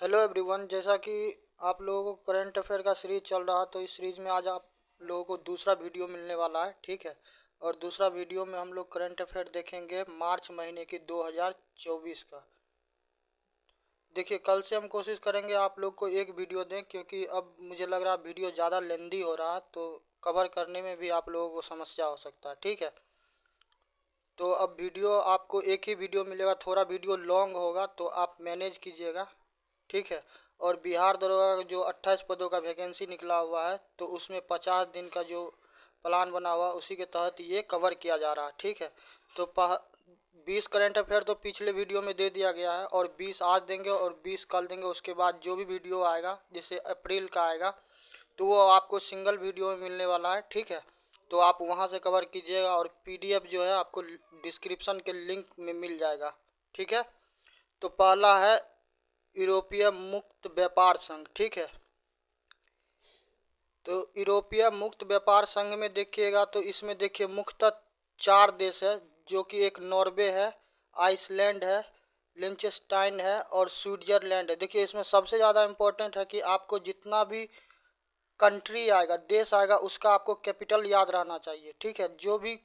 Hello everyone. जैसा कि आप लोगों को करंट अफेयर का सीरीज चल रहा, तो इस सीरीज में आज आप लोगों को दूसरा वीडियो मिलने वाला है, ठीक है। और दूसरा वीडियो में हम लोग करंट अफेयर देखेंगे मार्च महीने की 2024 का। देखिए, कल से हम कोशिश करेंगे आप लोग को एक वीडियो दें, क्योंकि अब मुझे लग रहा है वीडियो ज़्यादा लेंदी हो रहा है, तो कवर करने में भी आप लोगों को समस्या हो सकता है, ठीक है। तो अब वीडियो आपको एक ही वीडियो मिलेगा, थोड़ा वीडियो लॉन्ग होगा तो आप मैनेज कीजिएगा, ठीक है। और बिहार दरोगा का जो 28 पदों का वैकेंसी निकला हुआ है, तो उसमें 50 दिन का जो प्लान बना हुआ उसी के तहत ये कवर किया जा रहा है, ठीक है। तो 20 करंट अफेयर तो पिछले वीडियो में दे दिया गया है, और 20 आज देंगे और 20 कल देंगे। उसके बाद जो भी वीडियो आएगा, जैसे अप्रैल का आएगा, तो वो आपको सिंगल वीडियो में मिलने वाला है, ठीक है। तो आप वहाँ से कवर कीजिएगा, और पीडीएफ जो है आपको डिस्क्रिप्शन के लिंक में मिल जाएगा, ठीक है। तो पहला है यूरोपीय मुक्त व्यापार संघ, ठीक है। तो यूरोपीय मुक्त व्यापार संघ में देखिएगा तो इसमें देखिए मुख्यतः 4 देश है, जो कि एक नॉर्वे है, आइसलैंड है, लिंचेस्टाइन है और स्विट्जरलैंड है। देखिए, इसमें सबसे ज़्यादा इम्पोर्टेंट है कि आपको जितना भी कंट्री आएगा, देश आएगा, उसका आपको कैपिटल याद रहना चाहिए, ठीक है। जो भी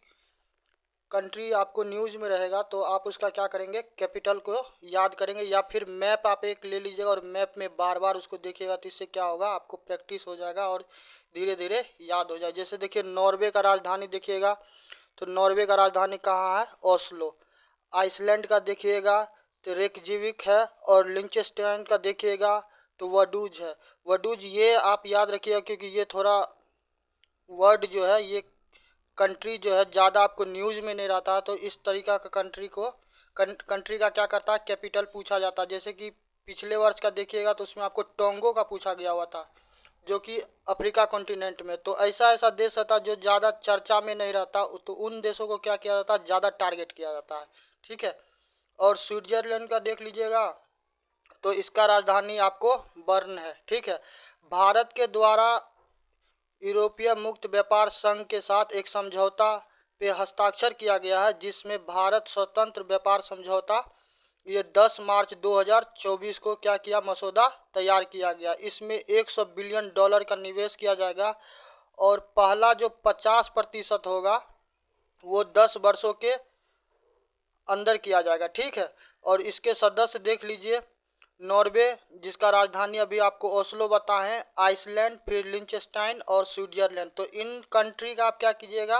कंट्री आपको न्यूज़ में रहेगा तो आप उसका क्या करेंगे, कैपिटल को याद करेंगे, या फिर मैप आप एक ले लीजिएगा और मैप में बार बार उसको देखिएगा, तो इससे क्या होगा, आपको प्रैक्टिस हो जाएगा और धीरे धीरे याद हो जाएगा। जैसे देखिए, नॉर्वे का राजधानी देखिएगा, तो नॉर्वे का राजधानी कहाँ है, ओस्लो। आइसलैंड का देखिएगा तो रेकजेविक है, और लिंचेस्टाइन का देखिएगा तो वडूज है। वडूज ये आप याद रखिएगा, क्योंकि ये थोड़ा वर्ड जो है, ये कंट्री जो है ज़्यादा आपको न्यूज़ में नहीं रहता है, तो इस तरीका का कंट्री को कंट्री का क्या करता है, कैपिटल पूछा जाता है। जैसे कि पिछले वर्ष का देखिएगा तो उसमें आपको टोंगो का पूछा गया हुआ था, जो कि अफ्रीका कॉन्टिनेंट में। तो ऐसा ऐसा देश रहता है जो ज़्यादा चर्चा में नहीं रहता, तो उन देशों को क्या किया जाता है, ज़्यादा टारगेट किया जाता है, ठीक है। और स्विट्जरलैंड का देख लीजिएगा, तो इसका राजधानी आपको बर्न है, ठीक है। भारत के द्वारा यूरोपीय मुक्त व्यापार संघ के साथ एक समझौता पे हस्ताक्षर किया गया है, जिसमें भारत स्वतंत्र व्यापार समझौता ये 10 मार्च 2024 को क्या किया, मसौदा तैयार किया गया। इसमें 100 बिलियन डॉलर का निवेश किया जाएगा, और पहला जो 50% होगा वो 10 वर्षों के अंदर किया जाएगा, ठीक है। और इसके सदस्य देख लीजिए, नॉर्वे जिसका राजधानी अभी आपको ओस्लो बताएं, आइसलैंड, फिर लिंचेस्टाइन और स्विट्जरलैंड। तो इन कंट्री का आप क्या कीजिएगा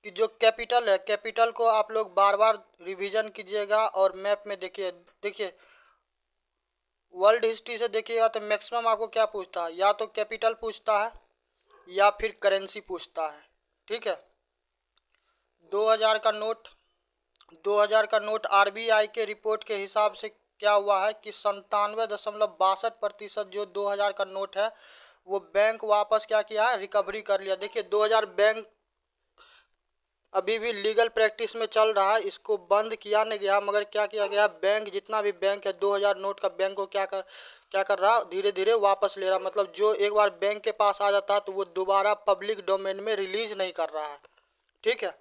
कि जो कैपिटल है, कैपिटल को आप लोग बार बार रिवीजन कीजिएगा, और मैप में देखिए। देखिए, वर्ल्ड हिस्ट्री से देखिएगा तो मैक्सिमम आपको क्या पूछता है, या तो कैपिटल पूछता है या फिर करेंसी पूछता है, ठीक है। 2000 का नोट 2000 का नोट आरबीआई के रिपोर्ट के हिसाब से क्या हुआ है कि 97.62% जो 2000 का नोट है वो बैंक वापस क्या किया है, रिकवरी कर लिया। देखिए, 2000 बैंक अभी भी लीगल प्रैक्टिस में चल रहा है, इसको बंद किया नहीं गया, मगर क्या किया गया, बैंक जितना भी बैंक है 2000 नोट का, बैंक को क्या कर रहा, धीरे धीरे वापस ले रहा। मतलब जो एक बार बैंक के पास आ जाता है तो वो दोबारा पब्लिक डोमेन में रिलीज नहीं कर रहा है, ठीक है।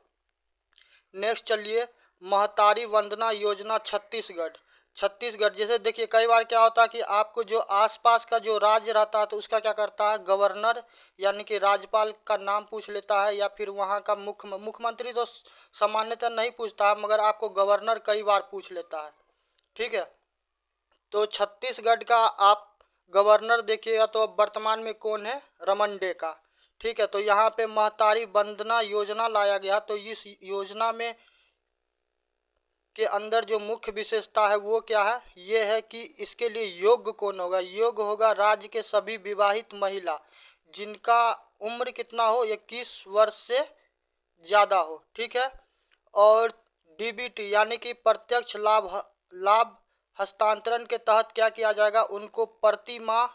नेक्स्ट चलिए, महतारी वंदना योजना छत्तीसगढ़। छत्तीसगढ़ जैसे देखिए, कई बार क्या होता है कि आपको जो आसपास का जो राज्य रहता है तो उसका क्या करता है, गवर्नर यानी कि राज्यपाल का नाम पूछ लेता है, या फिर वहाँ का मुख्यमंत्री तो सामान्यतः नहीं पूछता है, मगर आपको गवर्नर कई बार पूछ लेता है, ठीक है। तो छत्तीसगढ़ का आप गवर्नर देखिएगा तो अब वर्तमान में कौन है, रमन डे का, ठीक है। तो यहाँ पे महतारी वंदना योजना लाया गया, तो इस योजना में के अंदर जो मुख्य विशेषता है वो क्या है, ये है कि इसके लिए योग्य कौन होगा, योग्य होगा राज्य के सभी विवाहित महिला जिनका उम्र कितना हो, 21 वर्ष से ज़्यादा हो, ठीक है। और डीबीटी यानी कि प्रत्यक्ष लाभ हस्तांतरण के तहत क्या किया जाएगा, उनको प्रति माह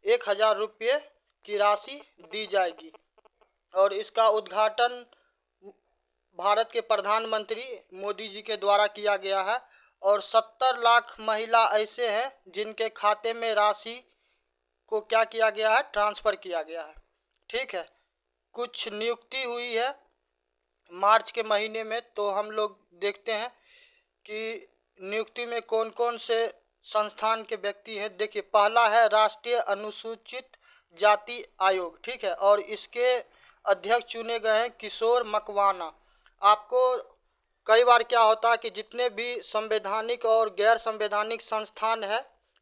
1000 रुपये की राशि दी जाएगी। और इसका उद्घाटन भारत के प्रधानमंत्री मोदी जी के द्वारा किया गया है, और 70 लाख महिला ऐसे हैं जिनके खाते में राशि को क्या किया गया है, ट्रांसफ़र किया गया है, ठीक है। कुछ नियुक्ति हुई है मार्च के महीने में, तो हम लोग देखते हैं कि नियुक्ति में कौन कौन से संस्थान के व्यक्ति हैं। देखिए, पहला है राष्ट्रीय अनुसूचित जाति आयोग, ठीक है, और इसके अध्यक्ष चुने गए हैं किशोर मकवाना। आपको कई बार क्या होता है कि जितने भी संवैधानिक और गैर संवैधानिक संस्थान है,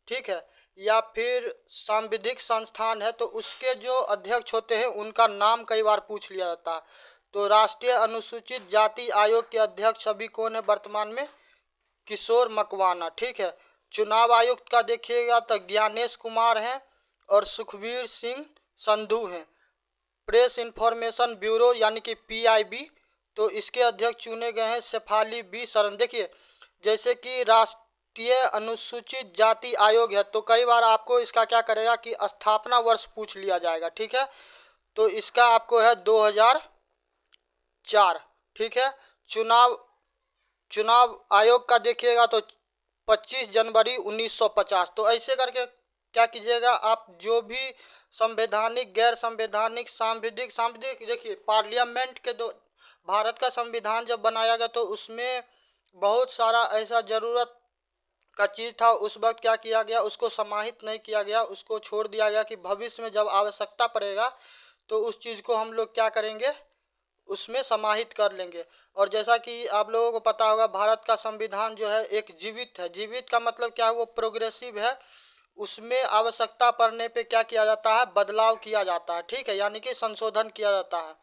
ठीक है, या फिर सांविधिक संस्थान है, तो उसके जो अध्यक्ष होते हैं उनका नाम कई बार पूछ लिया जाता है। तो राष्ट्रीय अनुसूचित जाति आयोग के अध्यक्ष अभी कौन है वर्तमान में? किशोर मकवाना, ठीक है। चुनाव आयुक्त का देखिएगा तो ज्ञानेश कुमार हैं और सुखबीर सिंह संधू हैं। प्रेस इंफॉर्मेशन ब्यूरो यानी कि PIB, तो इसके अध्यक्ष चुने गए हैं शेफाली बी शरण। देखिए, जैसे कि राष्ट्रीय अनुसूचित जाति आयोग है तो कई बार आपको इसका क्या करेगा कि स्थापना वर्ष पूछ लिया जाएगा, ठीक है। तो इसका आपको है 2004, ठीक है। चुनाव आयोग का देखिएगा तो 25 जनवरी 1950। तो ऐसे करके क्या कीजिएगा, आप जो भी संवैधानिक, गैर संवैधानिक, सांविधिक देखिए, पार्लियामेंट के दो भारत का संविधान जब बनाया गया तो उसमें बहुत सारा ऐसा ज़रूरत का चीज़ था। उस वक्त क्या किया गया, उसको समाहित नहीं किया गया, उसको छोड़ दिया गया कि भविष्य में जब आवश्यकता पड़ेगा तो उस चीज़ को हम लोग क्या करेंगे, उसमें समाहित कर लेंगे। और जैसा कि आप लोगों को पता होगा, भारत का संविधान जो है एक जीवित है। जीवित का मतलब क्या है, वो प्रोग्रेसिव है। उसमें आवश्यकता पड़ने पे क्या किया जाता है, बदलाव किया जाता है, ठीक है, यानी कि संशोधन किया जाता है।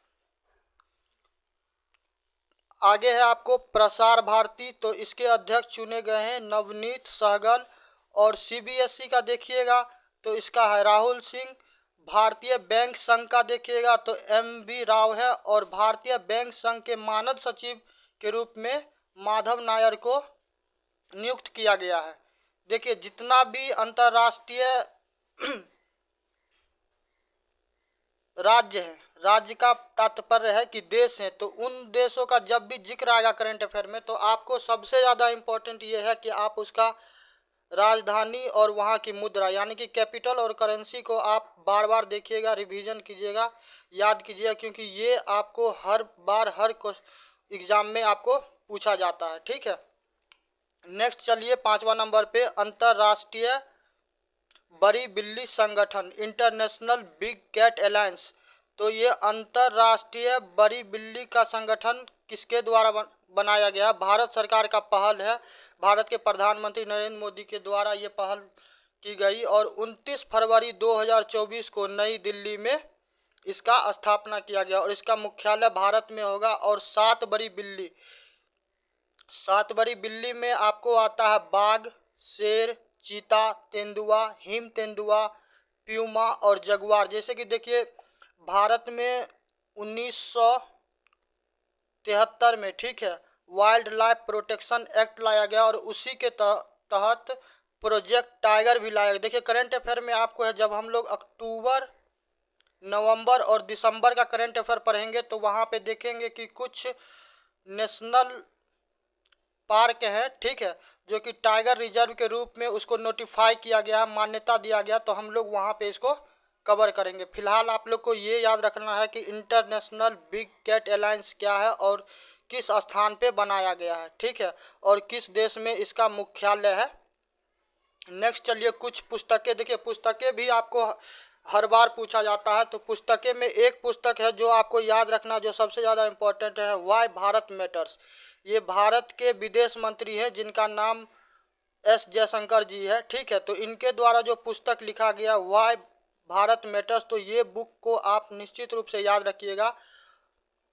आगे है आपको प्रसार भारती, तो इसके अध्यक्ष चुने गए हैं नवनीत सहगल। और CBSE का देखिएगा तो इसका है राहुल सिंह। भारतीय बैंक संघ का देखिएगा तो MV राव है। और भारतीय बैंक संघ के मानद सचिव के रूप में माधव नायर को नियुक्त किया गया है। देखिए, जितना भी अंतर्राष्ट्रीय राज्य है, राज्य का तात्पर्य है कि देश है, तो उन देशों का जब भी जिक्र आएगा करंट अफेयर में तो आपको सबसे ज़्यादा इम्पोर्टेंट ये है कि आप उसका राजधानी और वहाँ की मुद्रा यानी कि कैपिटल और करेंसी को आप बार बार देखिएगा, रिवीजन कीजिएगा, याद कीजिएगा, क्योंकि ये आपको हर बार हर एग्ज़ाम में आपको पूछा जाता है, ठीक है। नेक्स्ट चलिए 5वां नंबर पे अंतर्राष्ट्रीय बड़ी बिल्ली संगठन, इंटरनेशनल बिग कैट अलायंस। तो ये अंतर्राष्ट्रीय बड़ी बिल्ली का संगठन किसके द्वारा बनाया गया? भारत सरकार का पहल है। भारत के प्रधानमंत्री नरेंद्र मोदी के द्वारा ये पहल की गई और 29 फरवरी 2024 को नई दिल्ली में इसका स्थापना किया गया। और इसका मुख्यालय भारत में होगा। और 7 बड़ी बिल्ली में आपको आता है बाघ, शेर, चीता, तेंदुआ, हिम तेंदुआ, प्यूमा और जगुआर। जैसे कि देखिए, भारत में 1973 में, ठीक है, वाइल्ड लाइफ प्रोटेक्शन एक्ट लाया गया और उसी के तहत प्रोजेक्ट टाइगर भी लाया गया। देखिए, करंट अफेयर में आपको है, जब हम लोग अक्टूबर, नवंबर और दिसंबर का करंट अफेयर पढ़ेंगे तो वहाँ पे देखेंगे कि कुछ नेशनल पार्क हैं, ठीक है, जो कि टाइगर रिजर्व के रूप में उसको नोटिफाई किया गया, मान्यता दिया गया, तो हम लोग वहाँ पे इसको कवर करेंगे। फिलहाल आप लोग को ये याद रखना है कि इंटरनेशनल बिग कैट अलायंस क्या है और किस स्थान पे बनाया गया है, ठीक है, और किस देश में इसका मुख्यालय है। नेक्स्ट चलिए कुछ पुस्तकें। देखिए, पुस्तकें भी आपको हर बार पूछा जाता है, तो पुस्तकें में एक पुस्तक है जो आपको याद रखना, जो सबसे ज़्यादा इम्पोर्टेंट है, वाई भारत मैटर्स। ये भारत के विदेश मंत्री हैं जिनका नाम S जयशंकर जी है, ठीक है। तो इनके द्वारा जो पुस्तक लिखा गया वाई भारत मैटर्स, तो ये बुक को आप निश्चित रूप से याद रखिएगा।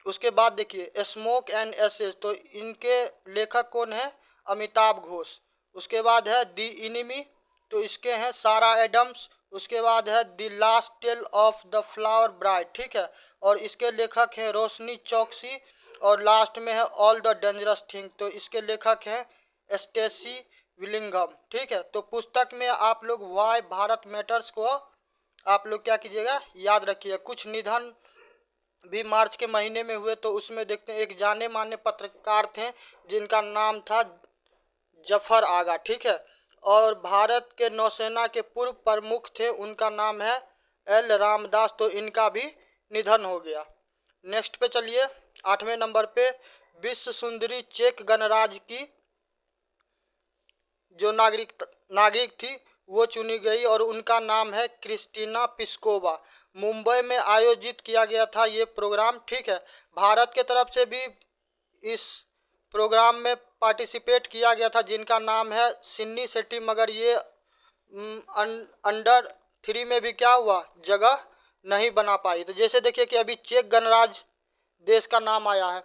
उसके बाद देखिए स्मोक एंड एसेस, तो इनके लेखक कौन है? अमिताभ घोष। उसके बाद है दी इनिमी, तो इसके हैं सारा एडम्स। उसके बाद है the last tale of the flower bride, ठीक है, और इसके लेखक हैं रोशनी चौकसी। और लास्ट में है ऑल द डेंजरस थिंग, तो इसके लेखक हैं स्टेसी विलिंगम, ठीक है। तो पुस्तक में आप लोग वाई भारत मैटर्स को आप लोग क्या कीजिएगा, याद रखिए। कुछ निधन भी मार्च के महीने में हुए, तो उसमें देखते हैं एक जाने माने पत्रकार थे जिनका नाम था जफर आगा, ठीक है। और भारत के नौसेना के पूर्व प्रमुख थे, उनका नाम है L रामदास, तो इनका भी निधन हो गया। नेक्स्ट पे चलिए 8वें नंबर पे विश्व सुंदरी चेक गणराज्य की जो नागरिक थी वो चुनी गई और उनका नाम है क्रिस्टीना पिस्कोवा। मुंबई में आयोजित किया गया था ये प्रोग्राम, ठीक है। भारत के तरफ से भी इस प्रोग्राम में पार्टिसिपेट किया गया था, जिनका नाम है सिन्नी शेट्टी, मगर ये अंडर 3 में भी क्या हुआ, जगह नहीं बना पाई। तो जैसे देखिए कि अभी चेक गणराज्य देश का नाम आया है,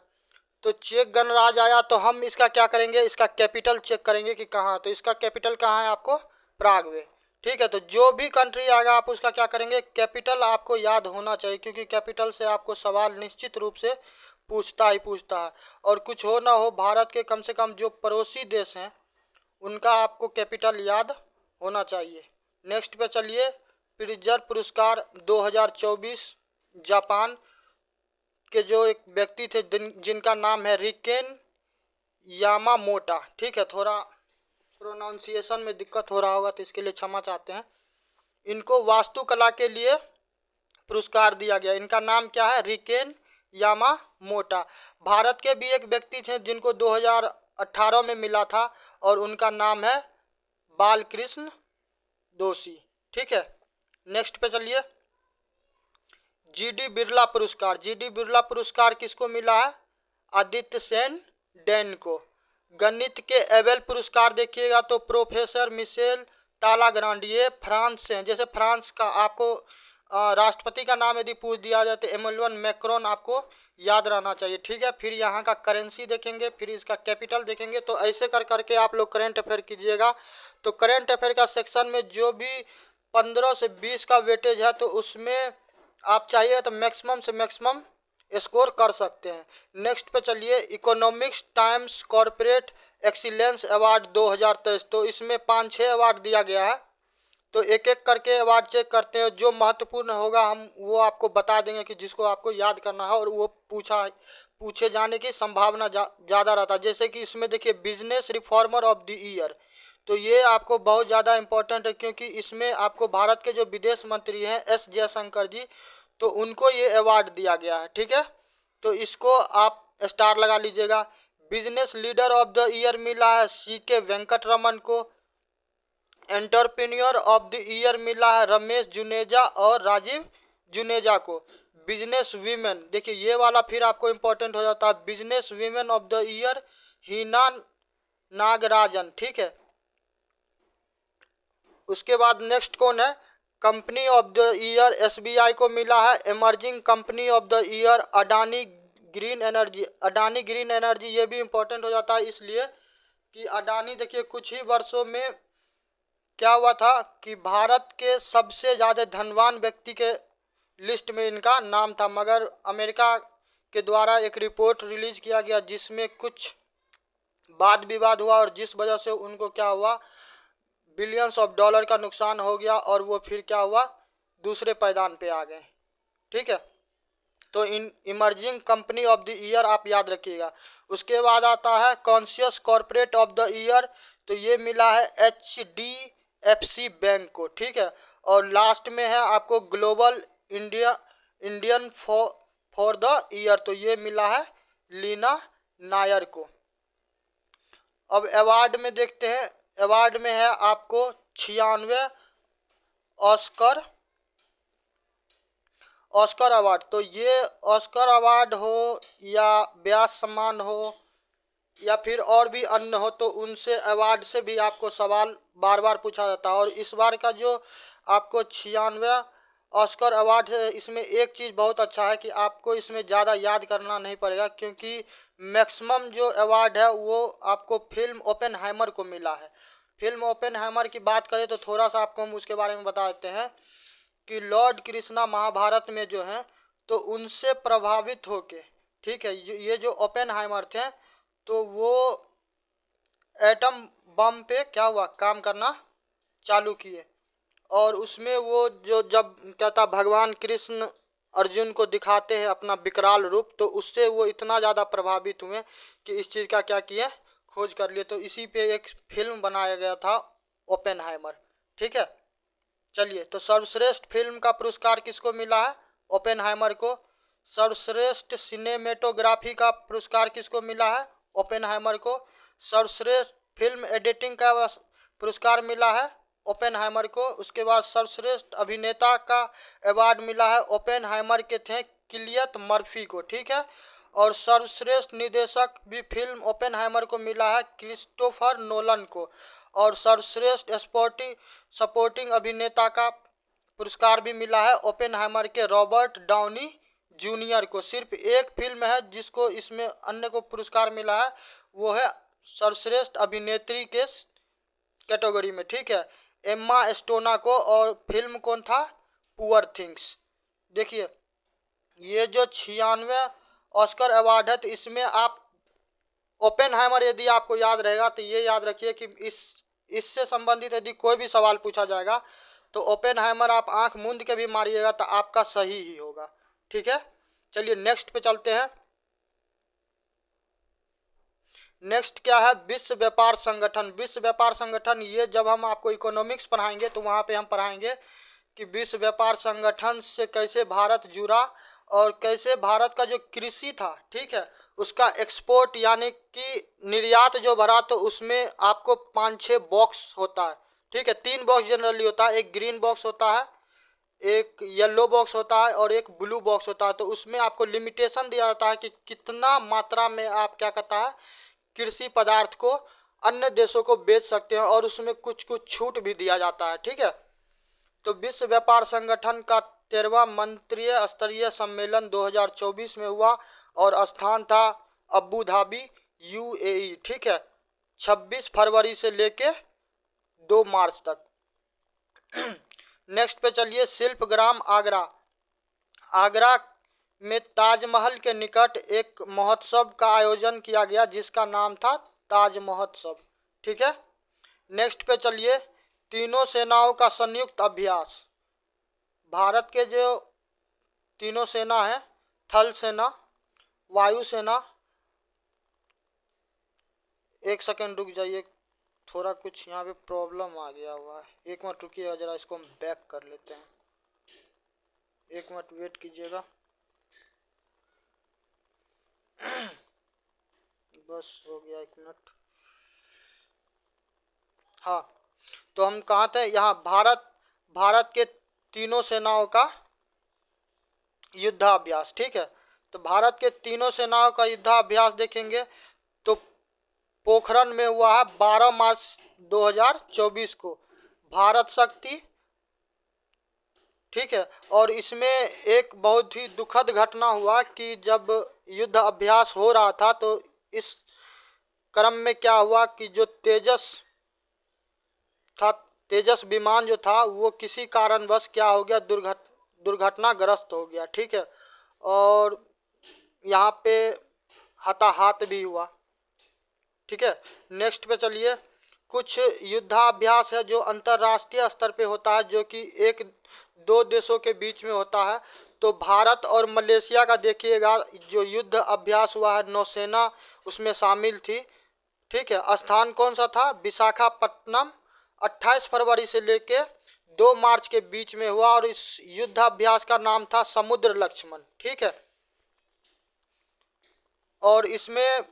तो चेक गणराज्य आया तो हम इसका क्या करेंगे, इसका कैपिटल चेक करेंगे कि कहाँ। तो इसका कैपिटल कहाँ है आपको, प्राग में, ठीक है। तो जो भी कंट्री आएगा आप उसका क्या करेंगे, कैपिटल आपको याद होना चाहिए, क्योंकि कैपिटल से आपको सवाल निश्चित रूप से पूछता है। और कुछ हो ना हो, भारत के कम से कम जो पड़ोसी देश हैं उनका आपको कैपिटल याद होना चाहिए। नेक्स्ट पे चलिए, प्रिट्जर पुरस्कार 2024 जापान के जो एक व्यक्ति थे जिनका नाम है रिकेन यामामोटा, ठीक है। थोड़ा प्रोनाउंसिएशन में दिक्कत हो रहा होगा तो इसके लिए क्षमा चाहते हैं। इनको वास्तुकला के लिए पुरस्कार दिया गया। इनका नाम क्या है, रिकेन यामामोटा। भारत के भी एक व्यक्ति थे जिनको 2018 में मिला था और उनका नाम है बालकृष्ण दोषी, ठीक है। नेक्स्ट पे चलिए, जीडी बिरला पुरस्कार। जीडी बिरला पुरस्कार किसको मिला है, आदित्य सेन डैन को। गणित के एबेल पुरस्कार देखिएगा तो प्रोफेसर मिशेल तालाग्रांड, ये फ्रांस से हैं। जैसे फ्रांस का आपको राष्ट्रपति का नाम यदि पूछ दिया जाए तो इमैनुअल मैक्रोन आपको याद रहना चाहिए, ठीक है। फिर यहाँ का करेंसी देखेंगे, फिर इसका कैपिटल देखेंगे। तो ऐसे कर करके आप लोग करेंट अफेयर कीजिएगा। तो करेंट अफेयर का सेक्शन में जो भी 15 से 20 का वेटेज है तो उसमें आप चाहिए तो मैक्सिमम से मैक्सिमम स्कोर कर सकते हैं। नेक्स्ट पे चलिए, economics times corporate excellence award 2023। तो इसमें 5-6 अवार्ड दिया गया है, तो एक एक करके अवार्ड चेक करते हैं। जो महत्वपूर्ण होगा हम वो आपको बता देंगे कि जिसको आपको याद करना है और वो पूछे जाने की संभावना ज़्यादा रहता है। जैसे कि इसमें देखिए business reformer of the year, तो ये आपको बहुत ज़्यादा इम्पोर्टेंट है, क्योंकि इसमें आपको भारत के जो विदेश मंत्री हैं एस जयशंकर जी, तो उनको ये अवार्ड दिया गया है, ठीक है। तो इसको आप स्टार लगा लीजिएगा। Business leader of the year मिला है CK वेंकटरमन को। एंटरप्रेन्योर ऑफ द ईयर मिला है रमेश जुनेजा और राजीव जुनेजा को। बिजनेस वीमेन, देखिए ये वाला फिर आपको इम्पोर्टेंट हो जाता है। Business women of the year Heena Nagarajan, ठीक है। उसके बाद नेक्स्ट कौन है, company of the year SBI को मिला है। Emerging company of the year Adani green energy. Adani green energy ये भी इम्पोर्टेंट हो जाता है, इसलिए कि अडानी देखिए कुछ ही वर्षों में क्या हुआ था कि भारत के सबसे ज़्यादा धनवान व्यक्ति के लिस्ट में इनका नाम था, मगर अमेरिका के द्वारा एक रिपोर्ट रिलीज किया गया जिसमें कुछ वाद विवाद हुआ और जिस वजह से उनको क्या हुआ, बिलियंस ऑफ डॉलर का नुकसान हो गया और वो फिर क्या हुआ, दूसरे पायदान पे आ गए, ठीक है। तो इन emerging company of the year आप याद रखिएगा। उसके बाद आता है conscious corporate of the year, तो ये मिला है HDFC बैंक को, ठीक है। और लास्ट में है आपको global Indian for the year, तो ये मिला है लीना नायर को। अब अवार्ड में देखते हैं, अवार्ड में है आपको 96 ऑस्कर अवार्ड। तो ये ऑस्कर अवार्ड हो या व्यास सम्मान हो या फिर और भी अन्य हो, तो उनसे अवार्ड से भी आपको सवाल बार बार पूछा जाता है। और इस बार का जो आपको 96 ऑस्कर अवार्ड है, इसमें एक चीज़ बहुत अच्छा है कि आपको इसमें ज़्यादा याद करना नहीं पड़ेगा, क्योंकि मैक्सिमम जो अवार्ड है वो आपको फिल्म ओपेनहाइमर को मिला है। फिल्म ओपेनहाइमर की बात करें तो थोड़ा सा आपको हम उसके बारे में बता देते हैं कि लॉर्ड कृष्णा महाभारत में जो हैं तो उनसे प्रभावित होके, ठीक है, ये जो ओपेनहाइमर थे तो वो एटम बम पे क्या हुआ, काम करना चालू किए। और उसमें वो जो जब कहता भगवान कृष्ण अर्जुन को दिखाते हैं अपना विकराल रूप, तो उससे वो इतना ज़्यादा प्रभावित हुए कि इस चीज़ का क्या किए, खोज कर लिए। तो इसी पे एक फिल्म बनाया गया था ओपेनहाइमर, ठीक है। चलिए, तो सर्वश्रेष्ठ फिल्म का पुरस्कार किसको मिला है, ओपेनहाइमर को। सर्वश्रेष्ठ सिनेमेटोग्राफी का पुरस्कार किसको मिला है, ओपेनहाइमर को। सर्वश्रेष्ठ फिल्म एडिटिंग का पुरस्कार मिला है ओपेनहाइमर को। उसके बाद सर्वश्रेष्ठ अभिनेता का अवार्ड मिला है ओपेनहाइमर के थे किलियत मर्फी को, ठीक है। और सर्वश्रेष्ठ निर्देशक भी फिल्म ओपेनहाइमर को मिला है क्रिस्टोफर नोलन को। और सर्वश्रेष्ठ सपोर्टिंग अभिनेता का पुरस्कार भी मिला है ओपेनहाइमर के रॉबर्ट डाउनी जूनियर को। सिर्फ एक फिल्म है जिसको इसमें अन्य को पुरस्कार मिला है, वो है सर्वश्रेष्ठ अभिनेत्री के कैटेगरी में, ठीक है, एम्मा स्टोना को। और फिल्म कौन था? Poor things. देखिए ये जो 96 ऑस्कर अवार्ड है, तो इसमें आप ओपेनहाइमर यदि आपको याद रहेगा तो ये याद रखिए कि इससे संबंधित यदि कोई भी सवाल पूछा जाएगा तो ओपेनहाइमर आप आंख मूंद के भी मारिएगा तो आपका सही ही होगा, ठीक है। चलिए नेक्स्ट पे चलते हैं। नेक्स्ट क्या है? विश्व व्यापार संगठन। विश्व व्यापार संगठन, ये जब हम आपको इकोनॉमिक्स पढ़ाएंगे तो वहाँ पे हम पढ़ाएंगे कि विश्व व्यापार संगठन से कैसे भारत जुड़ा और कैसे भारत का जो कृषि था, ठीक है, उसका एक्सपोर्ट यानी कि निर्यात जो भरा, तो उसमें आपको 5-6 बॉक्स होता है, ठीक है। 3 बॉक्स जनरली होता है, एक ग्रीन बॉक्स होता है, एक येलो बॉक्स होता है और एक ब्लू बॉक्स होता है। तो उसमें आपको लिमिटेशन दिया जाता है कि कितना मात्रा में आप क्या कहता है कृषि पदार्थ को अन्य देशों को बेच सकते हैं, और उसमें कुछ कुछ छूट भी दिया जाता है, ठीक है। तो विश्व व्यापार संगठन का 13वां मंत्रिय स्तरीय सम्मेलन 2024 में हुआ और स्थान था अबू धाबी यूएई, ठीक है, 26 फरवरी से लेके 2 मार्च तक। नेक्स्ट पे चलिए, शिल्पग्राम आगरा। आगरा में ताजमहल के निकट एक महोत्सव का आयोजन किया गया जिसका नाम था ताज महोत्सव, ठीक है। नेक्स्ट पे चलिए, तीनों सेनाओं का संयुक्त अभ्यास। भारत के जो तीनों सेना है, थल सेना, वायुसेना, एक सेकेंड रुक जाइए, थोड़ा कुछ यहाँ पे प्रॉब्लम आ गया हुआ है, एक मिनट रुकिएगा जरा, इसको हम बैक कर लेते हैं, एक मिनट वेट कीजिएगा। बस हो गया, एक मिनट। हाँ, तो हम कहाँ थे? यहाँ भारत के तीनों सेनाओं का युद्धाभ्यास, ठीक है। तो भारत के तीनों सेनाओं का युद्धाभ्यास देखेंगे तो पोखरण में हुआ है 12 मार्च 2024 को, भारत शक्ति, ठीक है। और इसमें एक बहुत ही दुखद घटना हुआ कि जब युद्ध अभ्यास हो रहा था तो इस क्रम में क्या हुआ कि जो तेजस विमान जो था वो किसी कारणवश क्या हो गया, दुर्घटनाग्रस्त हो गया, ठीक है। और यहाँ पे हताहत भी हुआ, ठीक है। नेक्स्ट पे चलिए, कुछ युद्धाभ्यास है जो अंतर्राष्ट्रीय स्तर पे होता है, जो कि 1-2 देशों के बीच में होता है। तो भारत और मलेशिया का देखिएगा जो युद्ध अभ्यास हुआ है, नौसेना उसमें शामिल थी, ठीक है। स्थान कौन सा था? विशाखापट्टनम, 28 फरवरी से लेके 2 मार्च के बीच में हुआ और इस युद्धाभ्यास का नाम था समुद्र लक्ष्मण, ठीक है। और इसमें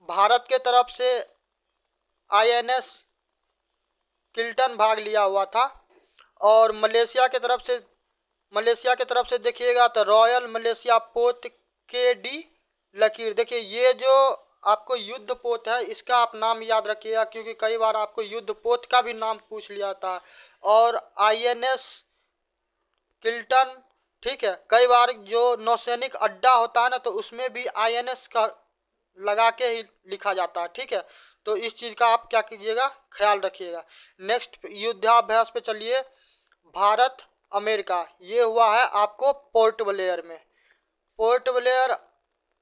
भारत के तरफ से INS किल्टन भाग लिया हुआ था और मलेशिया के तरफ से देखिएगा तो रॉयल मलेशिया पोत KD लकीर। देखिए ये जो आपको युद्ध पोत है इसका आप नाम याद रखिएगा, क्योंकि कई बार आपको युद्ध पोत का भी नाम पूछ लिया था। और INS किल्टन, ठीक है, कई बार जो नौसैनिक अड्डा होता है ना तो उसमें भी INS का लगा के ही लिखा जाता है, ठीक है। तो इस चीज़ का आप क्या कीजिएगा, ख्याल रखिएगा। नेक्स्ट युद्धाभ्यास पे चलिए, भारत अमेरिका, ये हुआ है आपको पोर्ट ब्लेयर में। पोर्ट ब्लेयर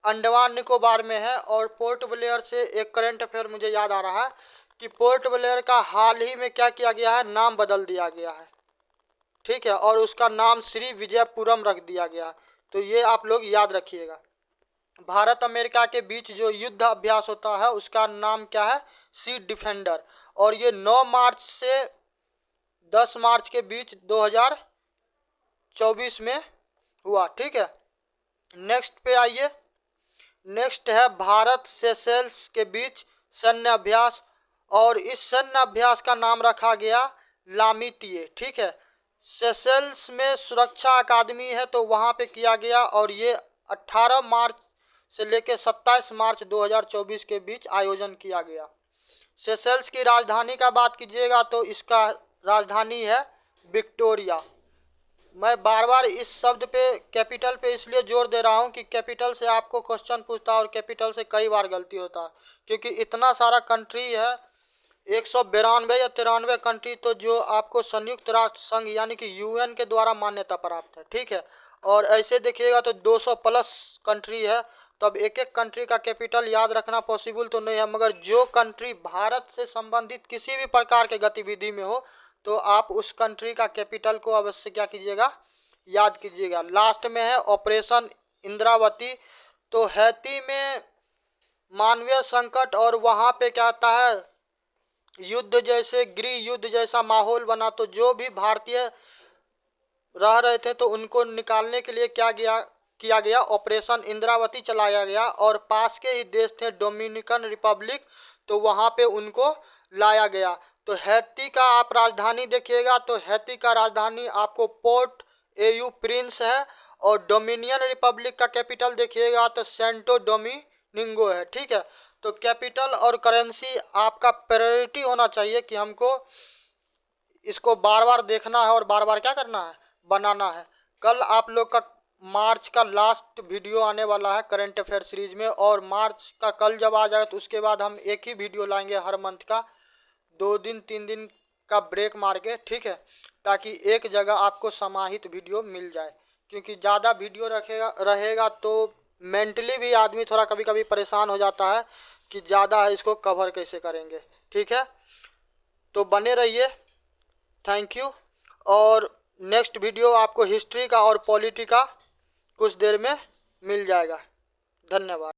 अंडमान निकोबार में है और पोर्ट ब्लेयर से एक करंट अफेयर मुझे याद आ रहा है कि पोर्ट ब्लेयर का हाल ही में क्या किया गया है, नाम बदल दिया गया है, ठीक है, और उसका नाम श्री विजयपुरम रख दिया गया। तो ये आप लोग याद रखिएगा। भारत अमेरिका के बीच जो युद्ध अभ्यास होता है उसका नाम क्या है? सी डिफेंडर। और ये 9 मार्च से 10 मार्च के बीच 2024 में हुआ, ठीक है। नेक्स्ट पे आइए, नेक्स्ट है भारत सेशेल्स के बीच सैन्य अभ्यास और इस सैन्य अभ्यास का नाम रखा गया लामितिए। ठीक है, सेशेल्स में सुरक्षा अकादमी है तो वहाँ पे किया गया, और ये 18 मार्च से लेकर 27 मार्च 2024 के बीच आयोजन किया गया। सेशेल्स की राजधानी का बात कीजिएगा तो इसका राजधानी है विक्टोरिया। मैं बार बार इस शब्द पे कैपिटल पे इसलिए जोर दे रहा हूँ कि कैपिटल से आपको क्वेश्चन पूछता है और कैपिटल से कई बार गलती होता है, क्योंकि इतना सारा कंट्री है, 192 या 93 कंट्री, तो जो आपको संयुक्त राष्ट्र संघ यानी कि यूएन के द्वारा मान्यता प्राप्त है। ठीक है, और ऐसे देखिएगा तो 200 प्लस कंट्री है, तब एक एक कंट्री का कैपिटल याद रखना पॉसिबल तो नहीं है, मगर जो कंट्री भारत से संबंधित किसी भी प्रकार के गतिविधि में हो तो आप उस कंट्री का कैपिटल को अवश्य क्या कीजिएगा, याद कीजिएगा। लास्ट में है ऑपरेशन इंद्रावती। तो हैती में मानवीय संकट और वहाँ पे क्या आता है, युद्ध जैसे गृह युद्ध जैसा माहौल बना, तो जो भी भारतीय रह रहे थे तो उनको निकालने के लिए किया गया ऑपरेशन इंद्रावती चलाया गया, और पास के ही देश थे डोमिनिकन रिपब्लिक, तो वहाँ पे उनको लाया गया। तो हैती का आप राजधानी देखिएगा तो हैती का राजधानी आपको पोर्ट एयू प्रिंस है, और डोमिनियन रिपब्लिक का कैपिटल देखिएगा तो सेंटो डोमिनिंगो है। ठीक है, तो कैपिटल और करेंसी आपका प्रायोरिटी होना चाहिए कि हमको इसको बार बार देखना है और बार बार क्या करना है, बनाना है। कल आप लोग का मार्च का लास्ट वीडियो आने वाला है करंट अफेयर सीरीज में, और मार्च का कल जब आ जाएगा तो उसके बाद हम एक ही वीडियो लाएंगे हर मंथ का, 2 दिन 3 दिन का ब्रेक मार के। ठीक है, ताकि एक जगह आपको समाहित वीडियो मिल जाए, क्योंकि ज़्यादा वीडियो रहेगा तो मेंटली भी आदमी थोड़ा कभी कभी परेशान हो जाता है कि ज़्यादा है, इसको कवर कैसे करेंगे। ठीक है, तो बने रहिए। Thank you. और नेक्स्ट वीडियो आपको हिस्ट्री का और पॉलिटी का कुछ देर में मिल जाएगा। धन्यवाद।